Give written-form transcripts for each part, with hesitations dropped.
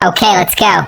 Okay, let's go.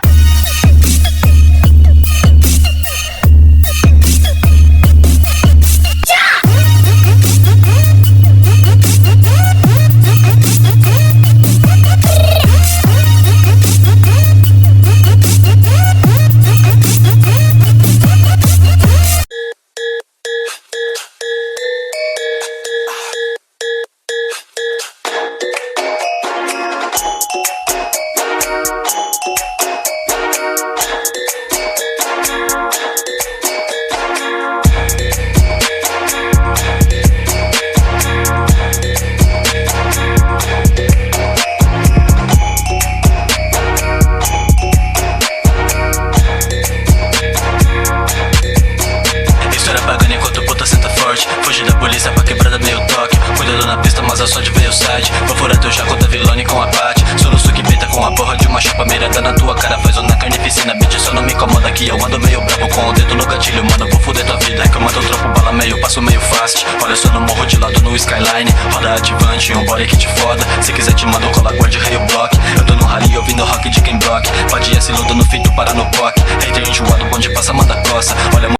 Fugir da polícia pra quebrada meio toque. Cuidado na pista, mas é só de veio side. Vou furar teu jaco da vilone com a pate. Soluço que peita com a porra de uma chapa mirada na tua cara. Faz uma carnificina, bitch, só não me incomoda que eu ando meio brabo com o dedo no gatilho. Mano, vou fuder tua vida, é que eu mando troco bala meio, passo meio fast. Olha só no morro de lado no skyline. Roda ativante, um body que te foda. Se quiser te mando cola, guarde rei o block. Eu tô no rally ouvindo rock de Ken Block. Pode ir se ludo no feito, para no POC. Hater enjoado, bonde passa, manda coça. Olha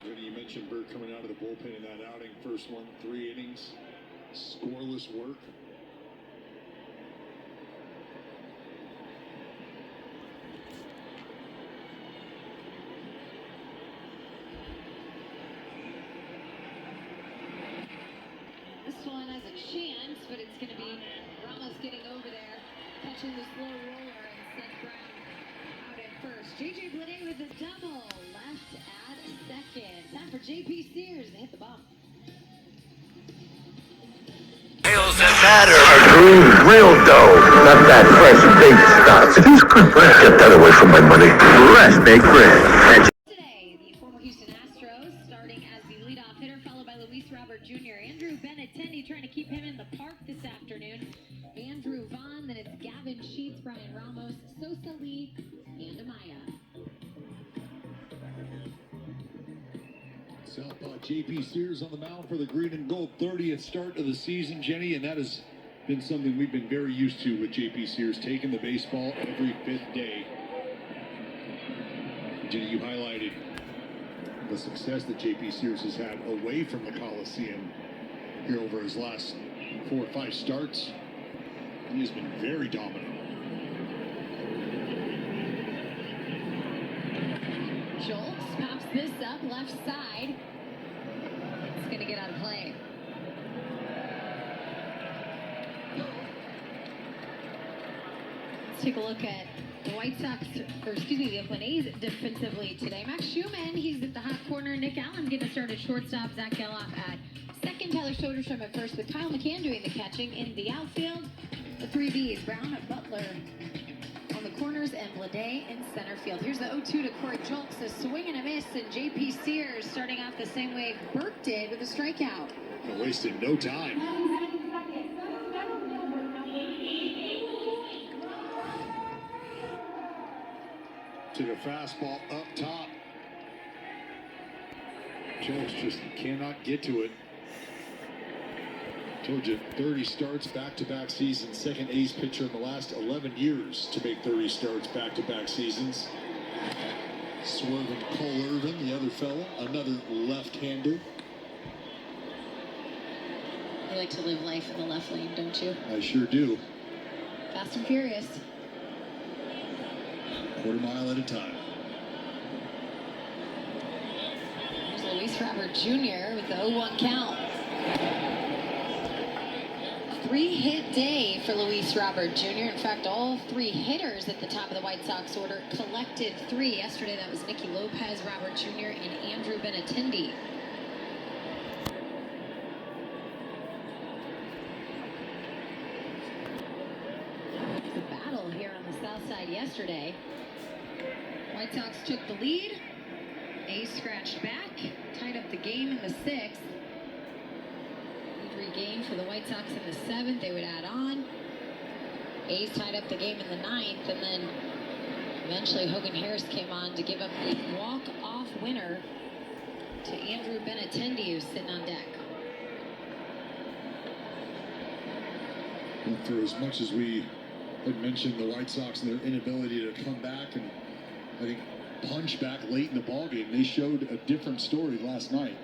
You mentioned Burt coming out of the bullpen in that outing. First one, 3 innings, scoreless work. This one has a chance, but it's going to be Ramos getting over there, catching the slow roller and sent Brown out at first. JJ Bleday with a double, left at second. Time for JP Sears to hit the bump. Sales that matter are green, real dough, not that fresh baked stuff. Who's good bread? Get that away from my money. Fresh baked bread. Today, the former Houston Astros starting as the leadoff hitter, followed by Luis Robert Jr. Andrew Benintendi trying to keep him in the park this afternoon. Andrew Vaughn, then it's Gavin Sheets, Brian Ramos, Sosa Lee, and Amaya. Southpaw JP Sears on the mound for the green and gold 30th start of the season, Jenny, and that has been something we've been very used to with JP Sears, taking the baseball every 5th day. Jenny, you highlighted the success that JP Sears has had away from the Coliseum here over his last 4 or 5 starts. He has been very dominant. Schultz pops this up left side. It's going to get out of play. Let's take a look at the White Sox, or excuse me, the Oakland A's defensively today. Max Schumann, he's at the hot corner. Nick Allen's getting to start at shortstop. Zach Geloff at second. Tyler Soderstrom at first, with Kyle McCann doing the catching. In the outfield, the 3 Bs, Brown, Butler on the corners, and Bleday in center field. Here's the 0-2 to Corey Julks, a swing and a miss, and JP Sears starting off the same way Burt did with a strikeout. Wasted no time. To the fastball up top. Julks just cannot get to it. Told you, 30 starts, back-to-back seasons. Second ace pitcher in the last 11 years to make 30 starts, back-to-back seasons. Swerving Cole Irvin, the other fella, another left-hander. You like to live life in the left lane, don't you? I sure do. Fast and furious. Quarter mile at a time. There's Luis Robert Jr. with the 0-1 count. 3-hit day for Luis Robert Jr. In fact, all 3 hitters at the top of the White Sox order collected 3. Yesterday, that was Nicky Lopez, Robert Jr., and Andrew Benintendi. The battle here on the south side yesterday. White Sox took the lead. A's scratched back, tied up the game in the 6th. Game for the White Sox in the 7th. They would add on. A's tied up the game in the 9th, and then Eventually, Hogan Harris came on to give up the walk-off winner to Andrew Benintendi, who's sitting on deck. And for as much as we had mentioned the White Sox and their inability to come back and I think punch back late in the ballgame, they showed a different story last night.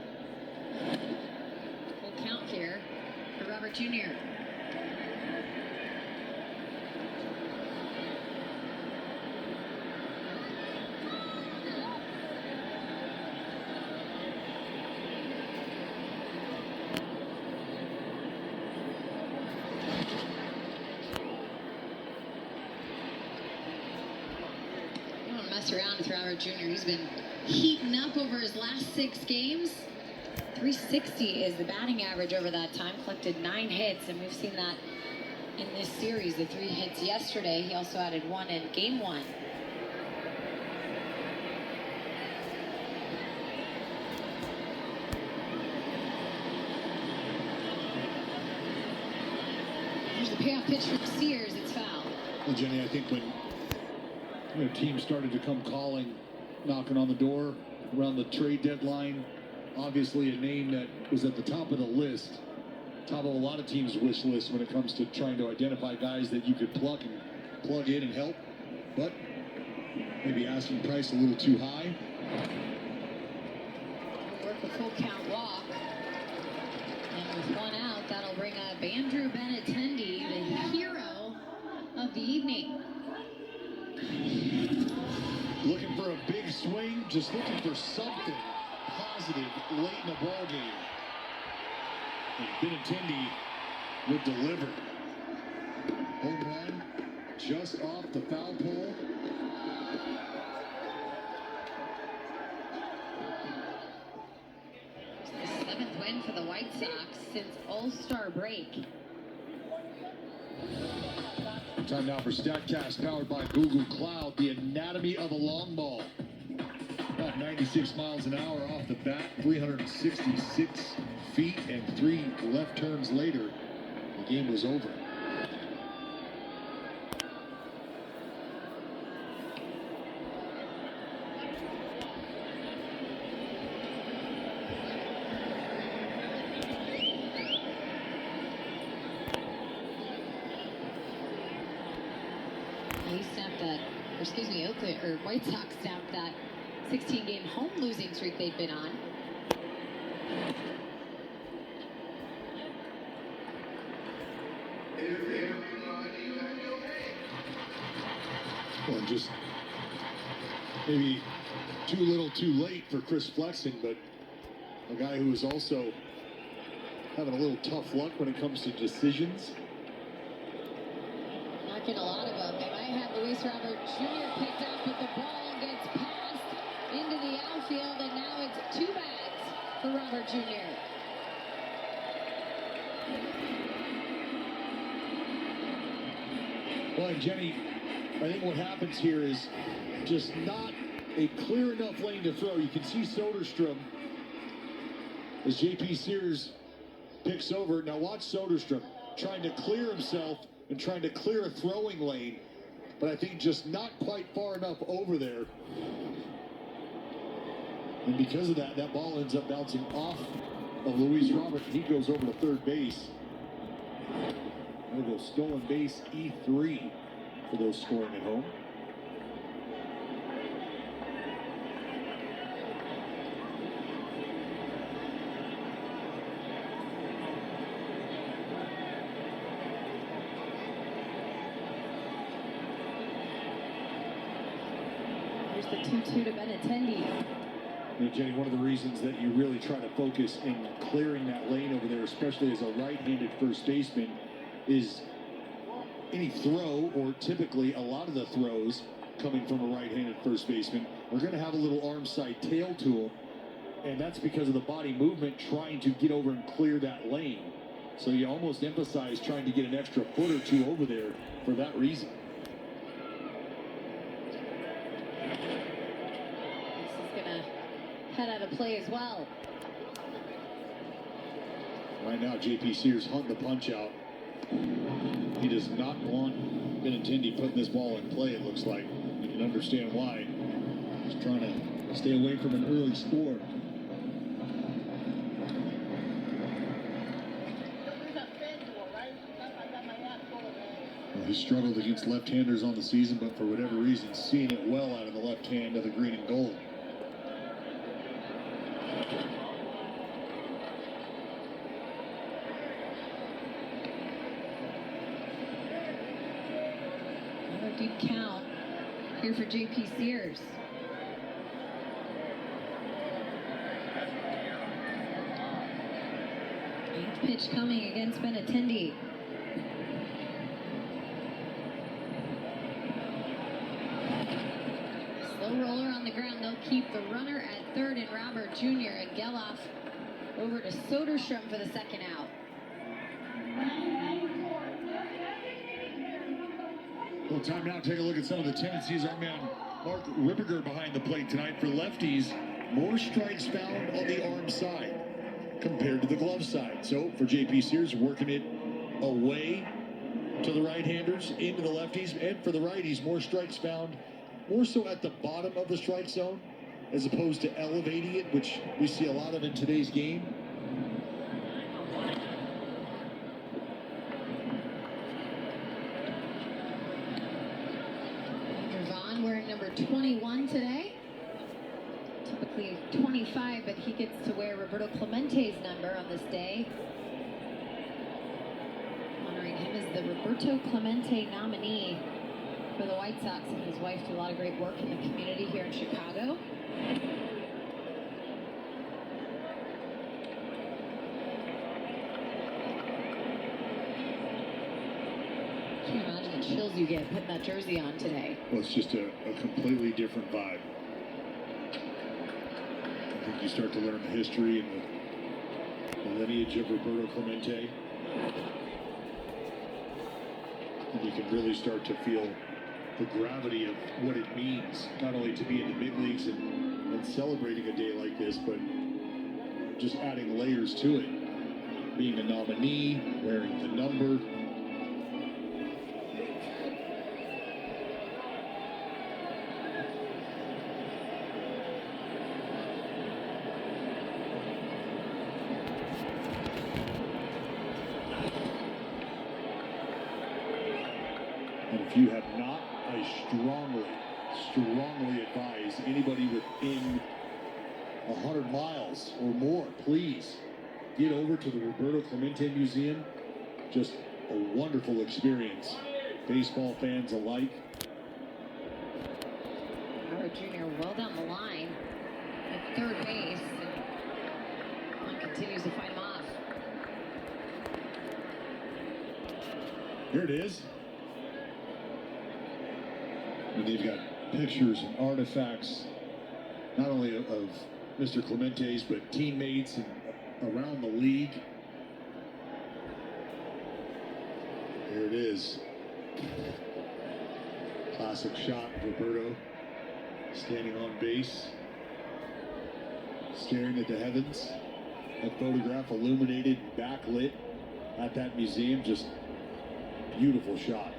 Full count here for Robert Jr. Around with Robert Jr. He's been heating up over his last 6 games. 360 is the batting average over that time. Collected 9 hits, and we've seen that in this series. The 3 hits yesterday. He also added 1 in game 1. Here's the payoff pitch for Sears. It's foul. Well, Jenny, I think when teams started to come calling, knocking on the door around the trade deadline, obviously a name that was at the top of the list, top of a lot of teams' wish list when it comes to trying to identify guys that you could plug in and help, but maybe asking price a little too high. Work a full count walk, and with 1 out, that'll bring up Andrew Benintendi, the hero of the evening. Looking for a big swing, just looking for something positive late in the ball game. And Benintendi would deliver. Home run just off the foul pole. It's the 7th win for the White Sox since All-Star break. Time now for StatCast, powered by Google Cloud, the anatomy of a long ball. About 96 miles an hour off the bat, 366 feet, and 3 left turns later, the game was over. He snapped that, or excuse me, Oakland, or White Sox snapped that 16-game home losing streak they've been on. Well, just maybe too little too late for Chris Flexen, but a guy who is also having a little tough luck when it comes to decisions. Not getting a lot of them. They might have Luis Robert Jr. picked up, but the ball gets passed into the outfield, and now it's 2 bags for Robert Jr. Well, and Jenny, I think what happens here is just not a clear enough lane to throw. You can see Soderstrom as JP Sears picks over. Now watch Soderstrom trying to clear himself and trying to clear a throwing lane, but I think just not quite far enough over there. And because of that, that ball ends up bouncing off of Luis Robert, and he goes over to third base. There goes stolen base E3 for those scoring at home. There's the 2-2 to Benintendi. You know, Jenny, one of the reasons that you really try to focus in clearing that lane over there, especially as a right-handed first baseman, is any throw, or typically a lot of the throws coming from a right-handed first baseman, are going to have a little arm side tail to them, and that's because of the body movement trying to get over and clear that lane. So you almost emphasize trying to get an extra foot or two over there for that reason. Head out of play as well. Right now, JP Sears hunting the punch out. He does not want Benintendi putting this ball in play, it looks like. You can understand why. He's trying to stay away from an early score. Well, he struggled against left-handers on the season, but for whatever reason, seeing it well out of the left hand of the green and gold. Another deep count here for J.P. Sears. Eighth pitch coming against Benintendi. Slow roller on the ground. They'll keep the runner at third and Robert Jr. and Geloff over to Soderstrom for the second out. Well, time now to take a look at some of the tendencies. Our man Mark Ripperger behind the plate tonight for lefties. More strikes found on the arm side compared to the glove side. So for J.P. Sears, working it away to the right-handers, into the lefties, and for the righties, more strikes found more so at the bottom of the strike zone as opposed to elevating it, which we see a lot of in today's game. Vaughn wearing number 21 today. Typically 25, but he gets to wear Roberto Clemente's number on this day. Honoring him as the Roberto Clemente nominee for the White Sox, and his wife do a lot of great work in the community here in Chicago. Can you imagine the chills you get putting that jersey on today? Well, it's just a completely different vibe. I think you start to learn the history and the lineage of Roberto Clemente. And you can really start to feel the gravity of what it means, not only to be in the big leagues and celebrating a day like this, but just adding layers to it. Being a nominee, wearing the number. And if you have not, I strongly advise anybody within 100 miles or more, please get over to the Roberto Clemente Museum. Just a wonderful experience. Baseball fans alike. Robert Jr. well down the line at third base. And one continues to fight him off. Here it is. And they've got pictures and artifacts, not only of Mr. Clemente's, but teammates and around the league. Here it is. Classic shot of Roberto standing on base, staring at the heavens. That photograph illuminated, backlit at that museum. Just beautiful shot.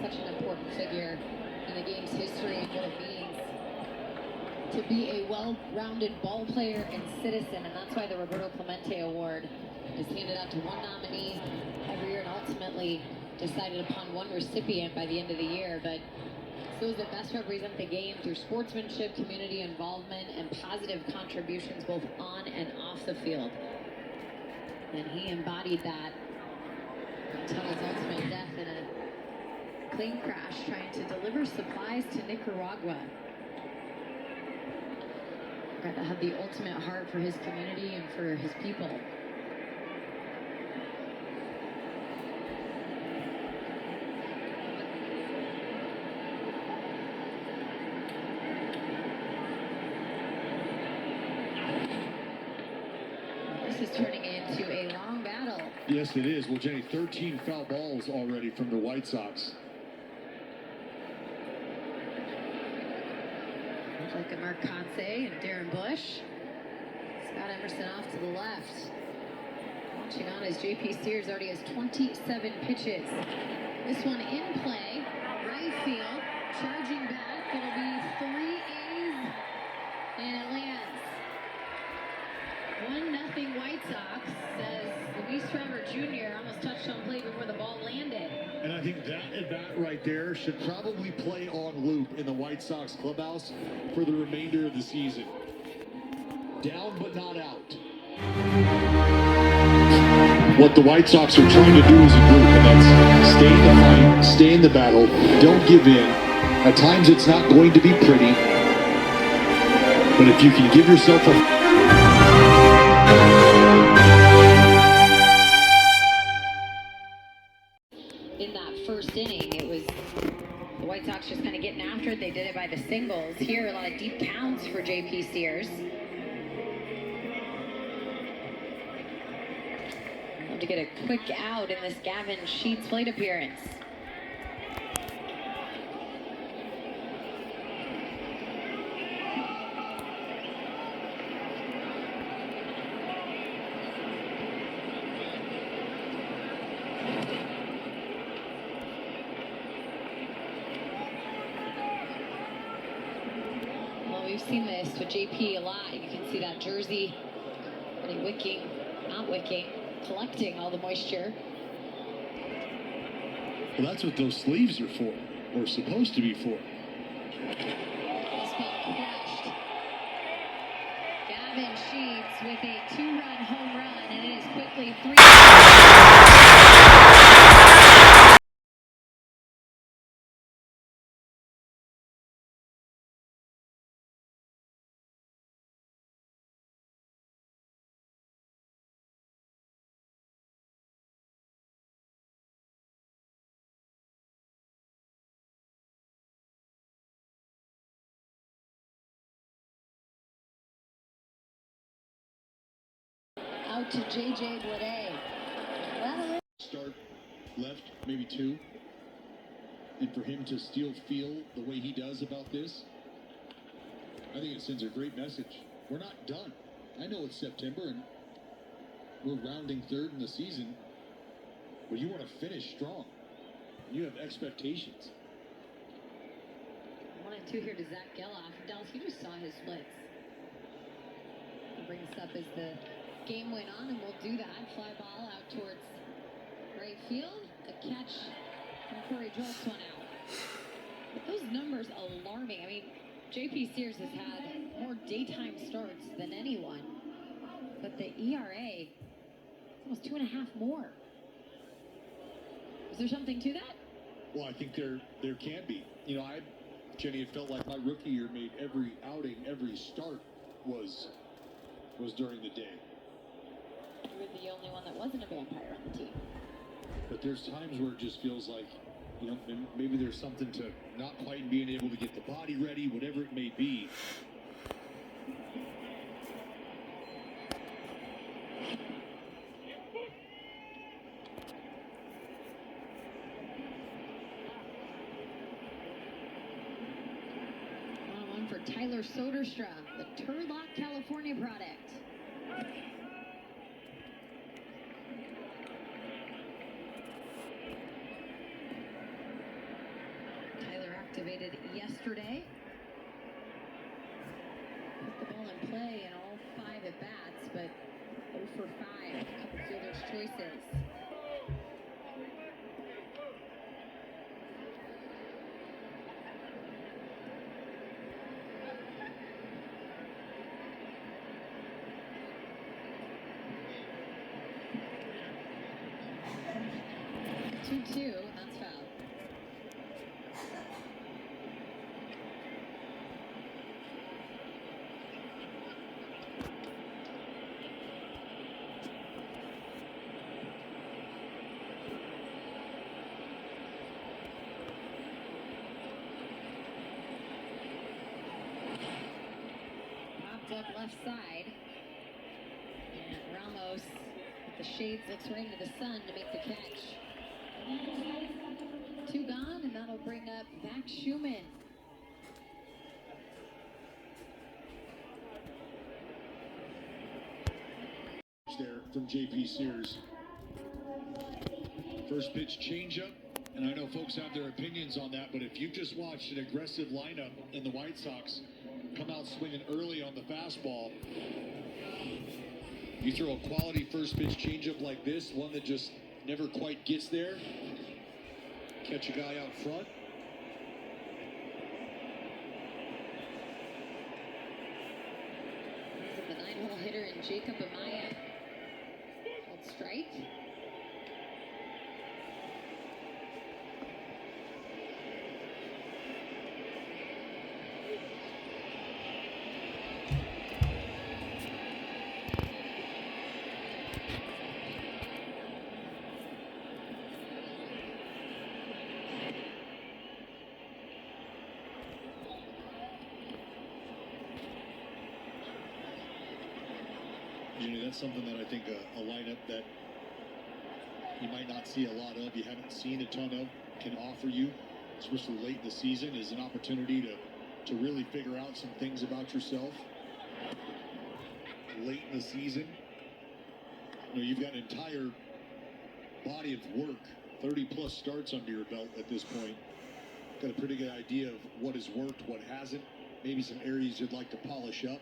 Such an important figure in the game's history and what it means to be a well-rounded ball player and citizen, and that's why the Roberto Clemente Award is handed out to one nominee every year and ultimately decided upon one recipient by the end of the year. But those that best represent the game through sportsmanship, community involvement, and positive contributions both on and off the field. And he embodied that until his ultimate death in a plane crash trying to deliver supplies to Nicaragua. A guy that had the ultimate heart for his community and for his people. This is turning into a long battle. Yes, it is. Well, Jenny, 13 foul balls already from the White Sox. Look at Mark Kotsay and Darren Bush. Scott Emerson off to the left. Watching on as J.P. Sears already has 27 pitches. This one in play, right field, charging back. It'll be 3 A's, and it lands. 1-0 White Sox, says Luis Trevor Jr. almost touched on play before the ball landed. And I think that at bat right there should probably play on loop in the White Sox clubhouse for the remainder of the season. Down but not out. What the White Sox are trying to do as a group, and that's stay in the fight, stay in the battle, don't give in. At times it's not going to be pretty, but if you can give yourself a in that first inning, it was the White Sox just kind of getting after it. They did it by the singles. Here, a lot of deep counts for J.P. Sears. Love to get a quick out in this Gavin Sheets plate appearance. We've seen this with JP a lot. You can see that jersey really wicking, not wicking, collecting all the moisture. Well, that's what those sleeves are for, or supposed to be for. This one crushed. Gavin Sheets with a 2-run home run, and it is quickly 3. Out to JJ Blade. Start left, maybe 2. And for him to still feel the way he does about this, I think it sends a great message. We're not done. I know it's September and we're rounding third in the season, but you want to finish strong. You have expectations. 1-2 here to Zach Geloff. Dallas, you just saw his splits. I'll bring this up as the game went on, and we'll do that. Fly ball out towards right field. A catch from Corey Joltz one out. But those numbers alarming. I mean, J.P. Sears has had more daytime starts than anyone, but the ERA is almost 2.5 more. Is there something to that? Well, I think there can be. You know, Jenny, it felt like my rookie year made every outing, every start was during the day. You were the only one that wasn't a vampire on the team. But there's times where it just feels like, you know, maybe there's something to not quite being able to get the body ready, whatever it may be. One for Tyler Soderstrom, the Turlock, California product. Activated yesterday. Put the ball in play in all 5 at bats, but 0 for 5. A couple fielders' choices. Two, that's foul. Up left side, and Ramos with the shades looks right into the sun to make the catch. 2 gone, and that'll bring up Zach Schumann. There from J.P. Sears. First pitch changeup, And I know folks have their opinions on that, but if you just watched an aggressive lineup in the White Sox come out swinging early on the fastball, you throw a quality first pitch changeup like this, one that just never quite gets there, catch a guy out front. The 9-hole hitter in Jacob Amaya. Called strike. That's something that I think a lineup that you might not see a lot of, you haven't seen a ton of, can offer you, especially late in the season, is an opportunity to really figure out some things about yourself. Late in the season, you know, you've got an entire body of work, 30 plus starts under your belt at this point. Got a pretty good idea of what has worked, what hasn't, maybe some areas you'd like to polish up.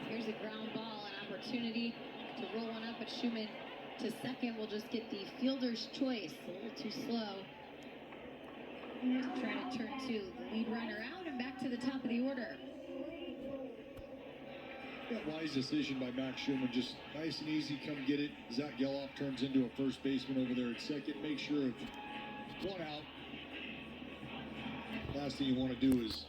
Here's a ground ball, an opportunity to roll one up, but Schumann to second will just get the fielder's choice. A little too slow. Trying to turn to the lead runner out and back to the top of the order. That wise decision by Max Schumann, just nice and easy, come get it. Zach Geloff turns into a first baseman over there at second. Make sure of one out. Last thing you want to do is,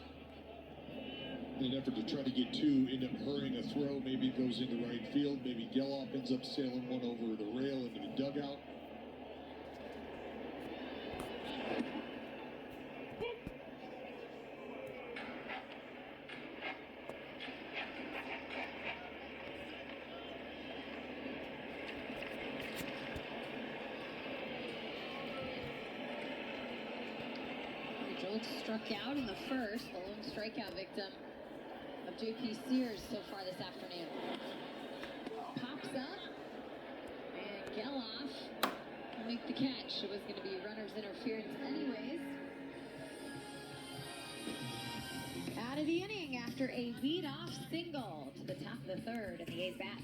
in an effort to try to get two, end up hurrying a throw. Maybe it goes into right field. Maybe Geloff ends up sailing one over the rail into the dugout. Jones struck out in the first, the lone strikeout victim of J.P. Sears so far this afternoon. Pops up, and Geloff will make the catch. It was going to be runner's interference anyways. Out of the inning after a lead-off single to the top of the third in the A's bats.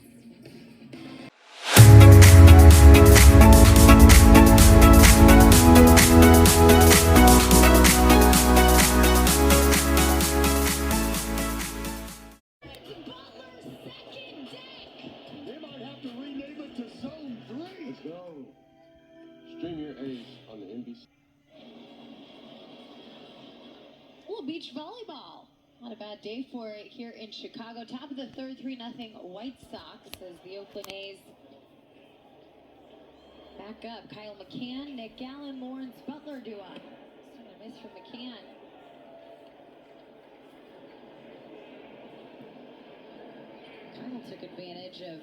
Beach volleyball. Not a bad day for it here in Chicago. Top of the third, 3-0 White Sox as the Oakland A's back up. Kyle McCann, Nick Allen, Lawrence Butler duo. Still a miss from McCann. Kyle took advantage of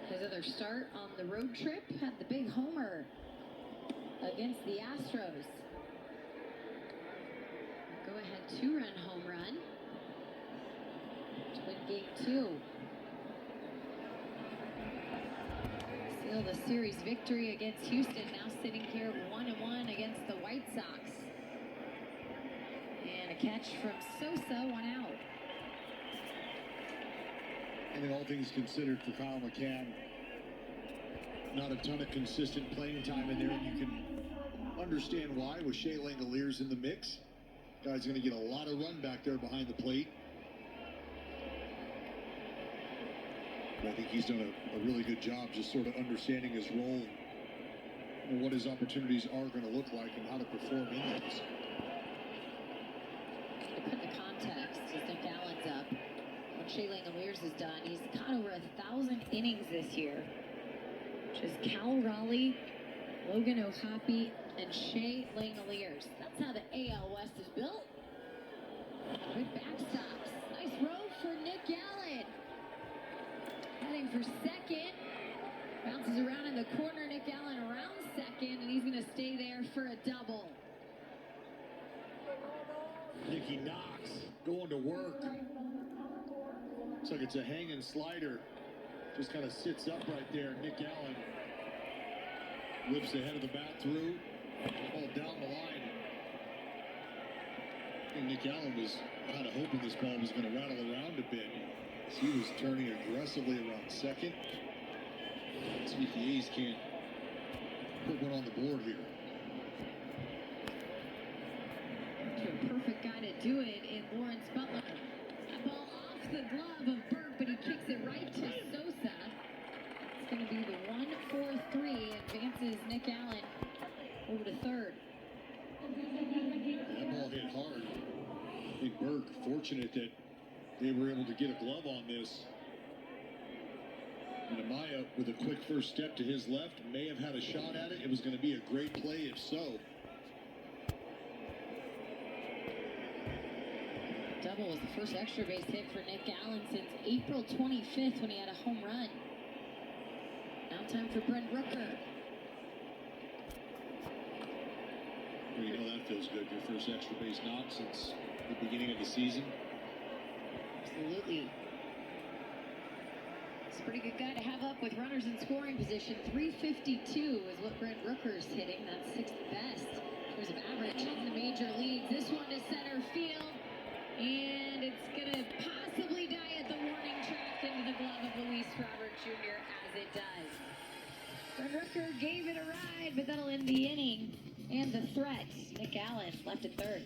his other start on the road trip. Had the big homer against the Astros. Go-ahead 2-run home run to win game 2. Seal the series victory against Houston. Now sitting here 1-1 against the White Sox. And a catch from Sosa, 1 out. I think all things considered for Kyle McCann, not a ton of consistent playing time in there, and you can understand why with Shea Langoliers in the mix. Guy's going to get a lot of run back there behind the plate. But I think he's done a really good job just sort of understanding his role and what his opportunities are going to look like and how to perform in those. To put the context, as Nick Allen's up, when Shea Langoliers is done, he's got over 1,000 innings this year, which is Cal Raleigh, Logan O'Hoppe, and Shea Langoliers. That's how the AL West is built. Good backstops. Nice row for Nick Allen. Heading for second. Bounces around in the corner. Nick Allen around second, and he's going to stay there for a double. Nicky Knox going to work. Looks like it's a hanging slider. Just kind of sits up right there. Nick Allen whips the head of the bat through. Ball down the line. And Nick Allen was kind of hoping this ball was going to rattle around a bit. He was turning aggressively around second. Let's see if the A's can't put one on the board here. A perfect guy to do it in Lawrence Butler. That ball off the glove of Burke, but he kicks it right to Sosa. It's going to be the 1-4-3. Advances Nick Allen over to third. That ball hit hard. I think Burke, fortunate that they were able to get a glove on this. And Amaya, with a quick first step to his left, may have had a shot at it. It was going to be a great play if so. Double was the first extra base hit for Nick Allen since April 25th when he had a home run. Now time for Brent Rooker. Well, you know that feels good. Your first extra base knock since the beginning of the season. Absolutely. It's a pretty good guy to have up with runners in scoring position. 352 is what Brent Rooker's hitting. That's sixth best in terms of average in the major leagues. This one to center field. And it's going to possibly die at the warning track into the glove of Luis Robert Jr. as it does. Brent Rooker gave it a ride, but that'll end the inning and the threat. Nick Allen left at third.